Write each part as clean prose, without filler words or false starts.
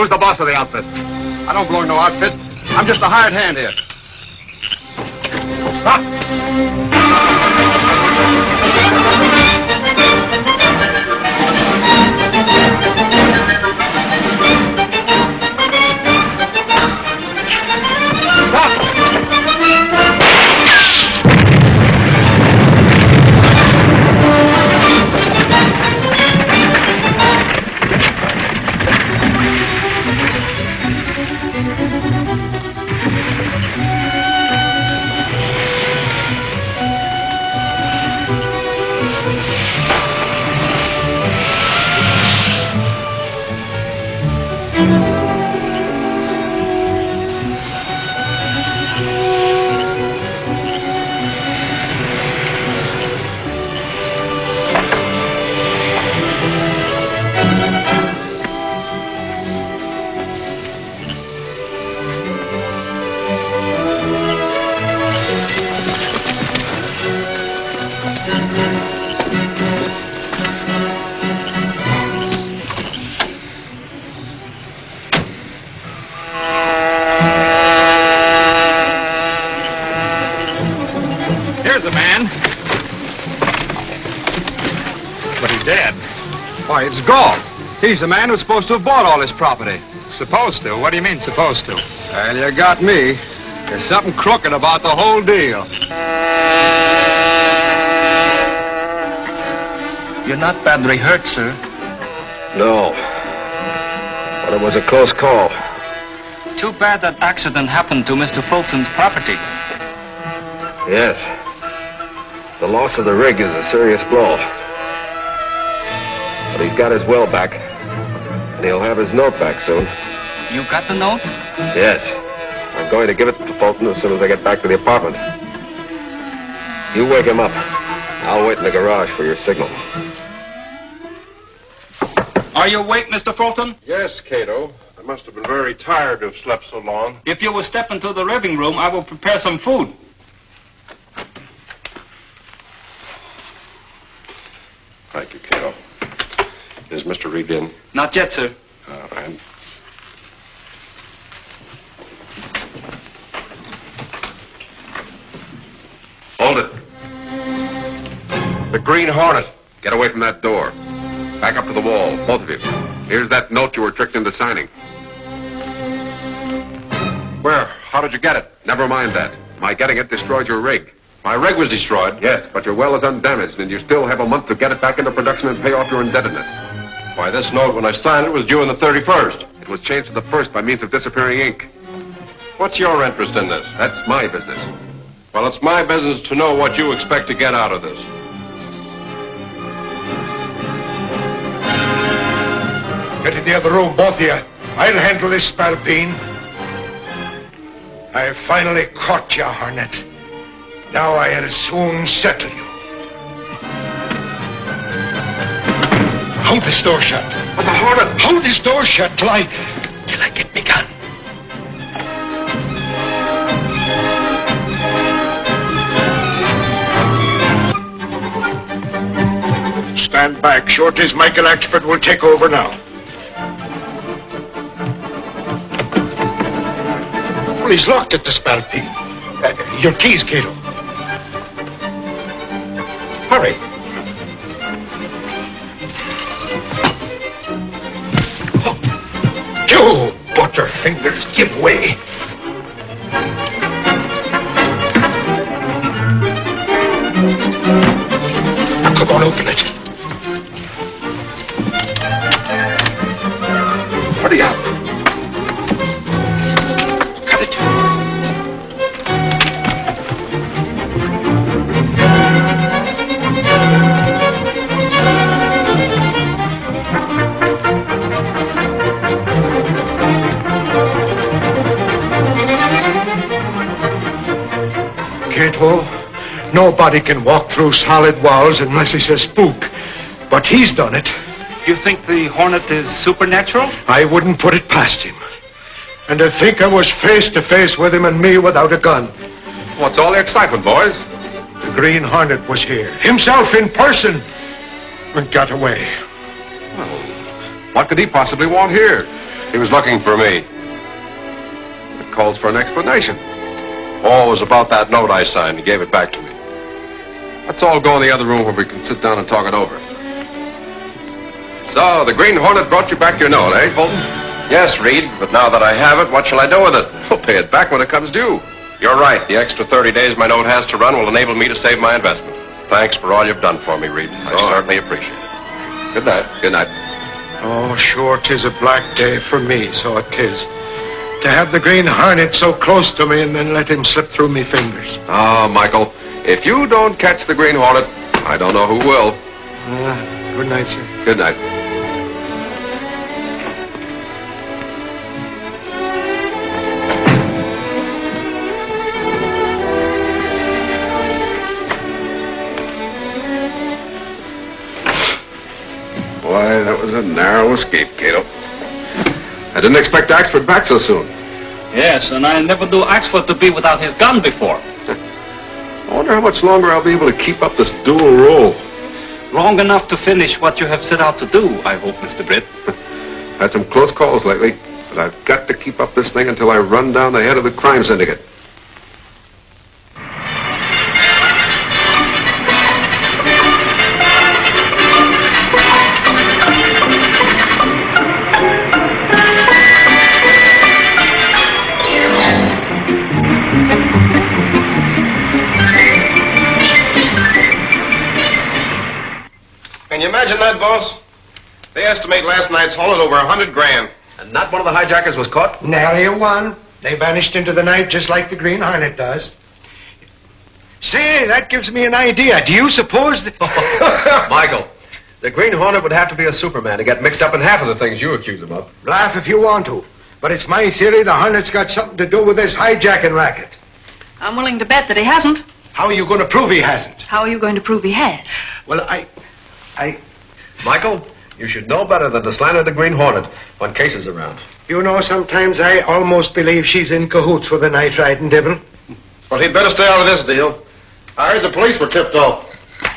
Who's the boss of the outfit? I don't belong to no outfit. I'm just a hired hand here. Stop! Here's a man. But he's dead. Why, it's Gall. He's the man who's supposed to have bought all this property. Supposed to? What do you mean, supposed to? Well, you got me. There's something crooked about the whole deal. You're not badly hurt, sir. No. But it was a close call. Too bad that accident happened to Mr. Fulton's property. Yes. The loss of the rig is a serious blow. But he's got his well back. And he'll have his note back soon. You got the note? Yes. I'm going to give it to Fulton as soon as I get back to the apartment. You wake him up. I'll wait in the garage for your signal. Are you awake, Mr. Fulton? Yes, Cato. I must have been very tired to have slept so long. If you will step into the living room, I will prepare some food. Thank you, Cato. Is Mr. Reed in? Not yet, sir. All right. Hold it. The Green Hornet. Get away from that door. Back up to the wall, both of you. Here's that note you were tricked into signing. Where? How did you get it? Never mind that. My getting it destroyed your rig. My rig was destroyed. Yes, but your well is undamaged, and you still have a month to get it back into production and pay off your indebtedness. Why, this note, when I signed it, was due on the 31st. It was changed to the 1st by means of disappearing ink. What's your interest in this? That's my business. Well, it's my business to know what you expect to get out of this. Get in the other room, both of you. I'll handle this spalpeen. I finally caught you, Hornet. Now I'll soon settle you. Hold this door shut. But the Hornet! Hold this door shut till I get me gun. Stand back. Short as Michael Axford will take over now. Well, he's locked at the spalpeen. Your keys, Cato. Hurry. You butterfingers, give way. Come on, open it. Hurry up. Got it. Cato, nobody can walk through solid walls unless he's a spook. But he's done it. You think the Hornet is supernatural? I wouldn't put it past him. And to think I was face to face with him and me without a gun. What's all the excitement, boys? The Green Hornet was here, himself in person, and got away. Well, what could he possibly want here? He was looking for me. It calls for an explanation. All was about that note I signed. He gave it back to me. Let's all go in the other room where we can sit down and talk it over. So, the Green Hornet brought you back your note, eh, Fulton? Yes, Reed, but now that I have it, what shall I do with it? We'll pay it back when it comes due. You're right. The extra 30 days my note has to run will enable me to save my investment. Thanks for all you've done for me, Reed. I certainly appreciate it. Good night. Good night. Oh, sure, 'tis a black day for me, so it is. To have the Green Hornet so close to me and then let him slip through me fingers. Oh, Michael, if you don't catch the Green Hornet, I don't know who will. Good night, sir. Good night. Boy, that was a narrow escape, Cato. I didn't expect Axford back so soon. Yes, and I never knew Axford to be without his gun before. I wonder how much longer I'll be able to keep up this dual role. Long enough to finish what you have set out to do, I hope, Mr. Britt. Had some close calls lately, but I've got to keep up this thing until I run down the head of the crime syndicate. Can you imagine that, boss? They estimate last night's haul at over $100,000. And not one of the hijackers was caught? Nary a one. They vanished into the night just like the Green Hornet does. Say, that gives me an idea. Do you suppose that... Michael, the Green Hornet would have to be a Superman to get mixed up in half of the things you accuse him of. Laugh if you want to. But it's my theory the Hornet's got something to do with this hijacking racket. I'm willing to bet that he hasn't. How are you going to prove he hasn't? How are you going to prove he has? Well, I... Michael, you should know better than to slander the Green Hornet when Case is around. You know, sometimes I almost believe she's in cahoots with the night-riding devil. Well, he'd better stay out of this deal. I heard the police were tipped off.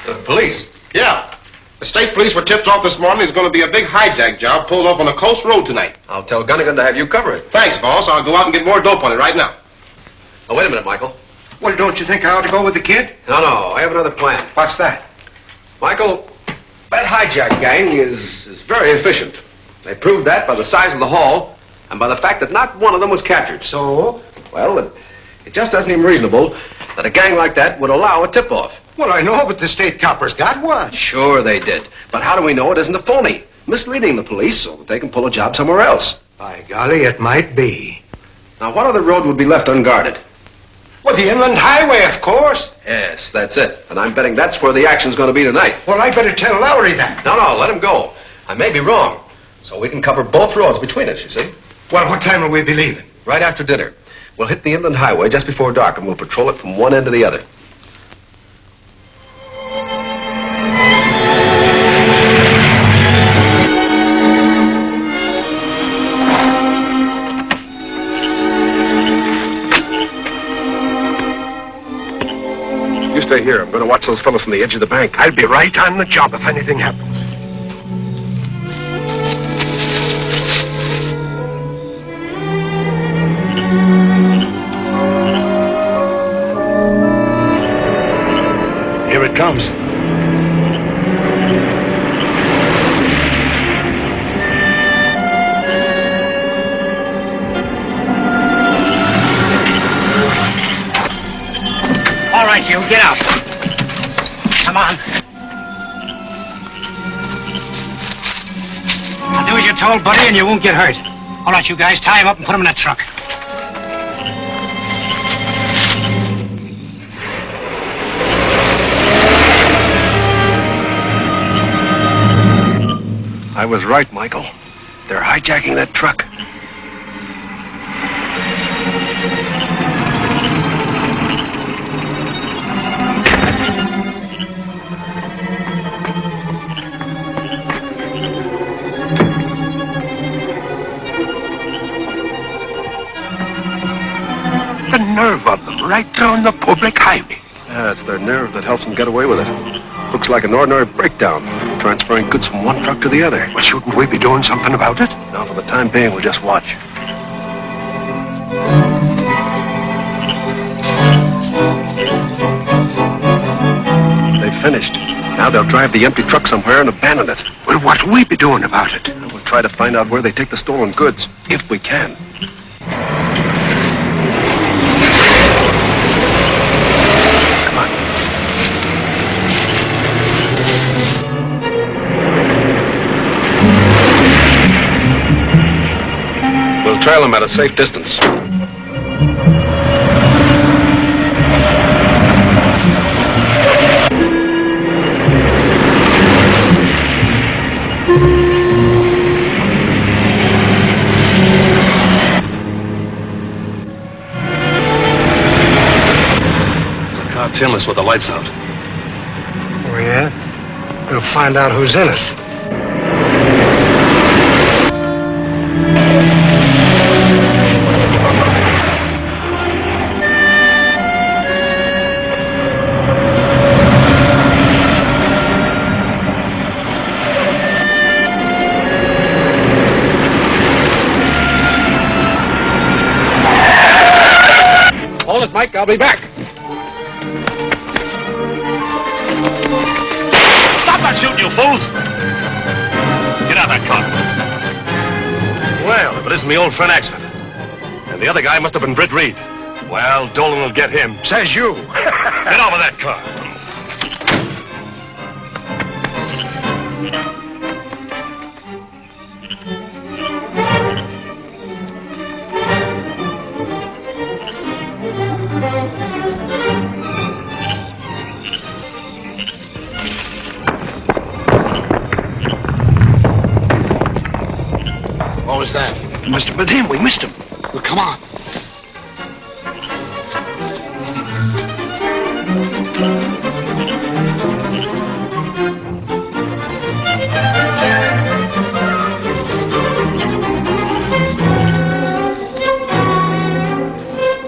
The police? Yeah. The state police were tipped off this morning. There's going to be a big hijack job pulled off on the coast road tonight. I'll tell Gunnigan to have you cover it. Thanks, boss. I'll go out and get more dope on it right now. Oh, wait a minute, Michael. Well, don't you think I ought to go with the kid? No, I have another plan. What's that? Michael, that hijack gang is very efficient. They proved that by the size of the haul and by the fact that not one of them was captured. So? Well, it just doesn't seem reasonable that a gang like that would allow a tip-off. Well, I know, but the state coppers got one. Sure they did. But how do we know it isn't a phony? Misleading the police so that they can pull a job somewhere else. By golly, it might be. Now, what other road would be left unguarded? Well, the inland highway, of course. Yes, that's it. And I'm betting that's where the action's going to be tonight. Well, I better tell Lowry that. No, let him go. I may be wrong. So we can cover both roads between us, you see. Well, what time will we be leaving? Right after dinner. We'll hit the inland highway just before dark, and we'll patrol it from one end to the other. You stay here. I'm going to watch those fellows from the edge of the bank. I'll be right on the job if anything happens. Here it comes. All right, you, get out. Come on. I'll do as you're told, buddy, and you won't get hurt. All right, you guys, tie him up and put him in that truck. I was right, Michael. They're hijacking that truck. The nerve of them, right there on the public highway. Yeah, it's their nerve that helps them get away with it. Looks like an ordinary breakdown, transferring goods from one truck to the other. Well, shouldn't we be doing something about it? Now, for the time being, we'll just watch. They've finished. Now they'll drive the empty truck somewhere and abandon it. Well, what'll we be doing about it? We'll try to find out where they take the stolen goods, if we can. Come on. We'll trail them at a safe distance. Tinless with the lights out. Oh, yeah? We'll find out who's in it. Hold it, Mike. I'll be back. Stop that shooting, you fools! Get out of that car. Well, if it isn't my old friend Axford. And the other guy must have been Britt Reed. Well, Dolan will get him. Says you. Get over that car. What was that? It must have been him. We missed him. Well, come on.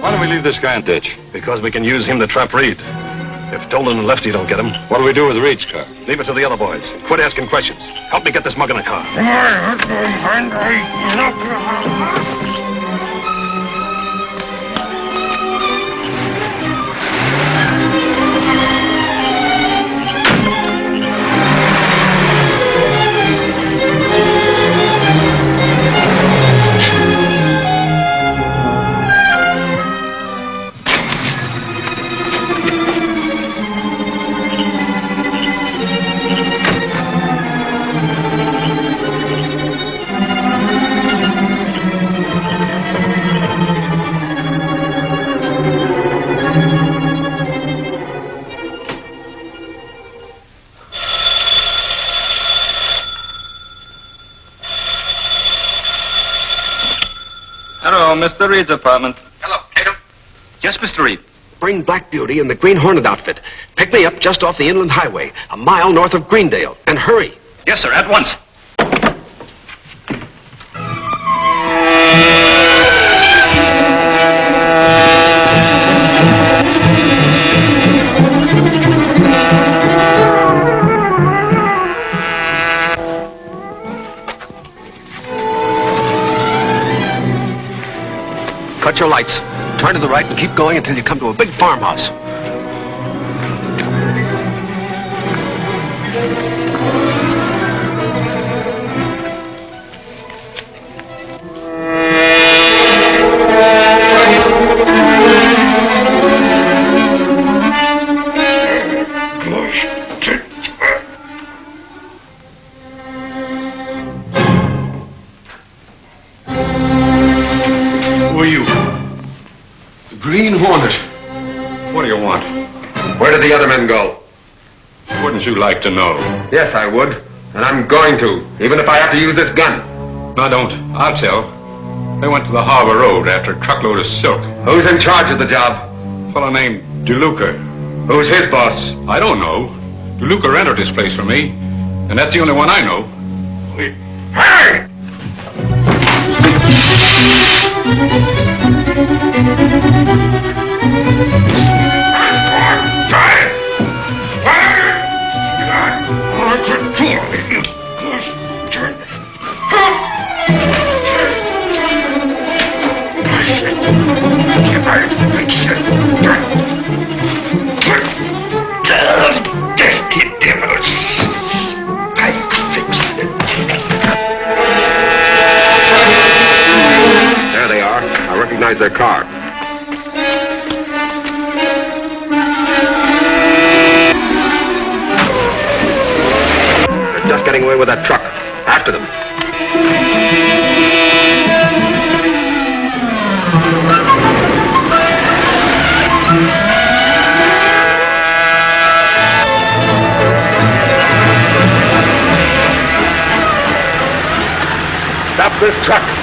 Why don't we leave this guy in ditch? Because we can use him to trap Reed. If Dolan and Lefty don't get him, What do we do with Reed's car? leave it to the other boys. Quit asking questions. Help me get this mug in the car. Mr. Reed's apartment. Hello, Tatum. Yes, Mr. Reed. Bring Black Beauty in the Green Hornet outfit. Pick me up just off the inland highway, a mile north of Greendale. And hurry. Yes, sir, at once. Cut your lights. Turn to the right and keep going until you come to a big farmhouse. Who are you? The Green Hornet. What do you want? Where did the other men go? Wouldn't you like to know? Yes, I would. And I'm going to, even if I have to use this gun. No, don't. I'll tell. They went to the Harbor Road after a truckload of silk. Who's in charge of the job? A fellow named DeLuca. Who's his boss? I don't know. DeLuca rented this place for me, and that's the only one I know. Hey! There they are. I recognize their car. They're just getting away with that truck. After them. Stop this truck.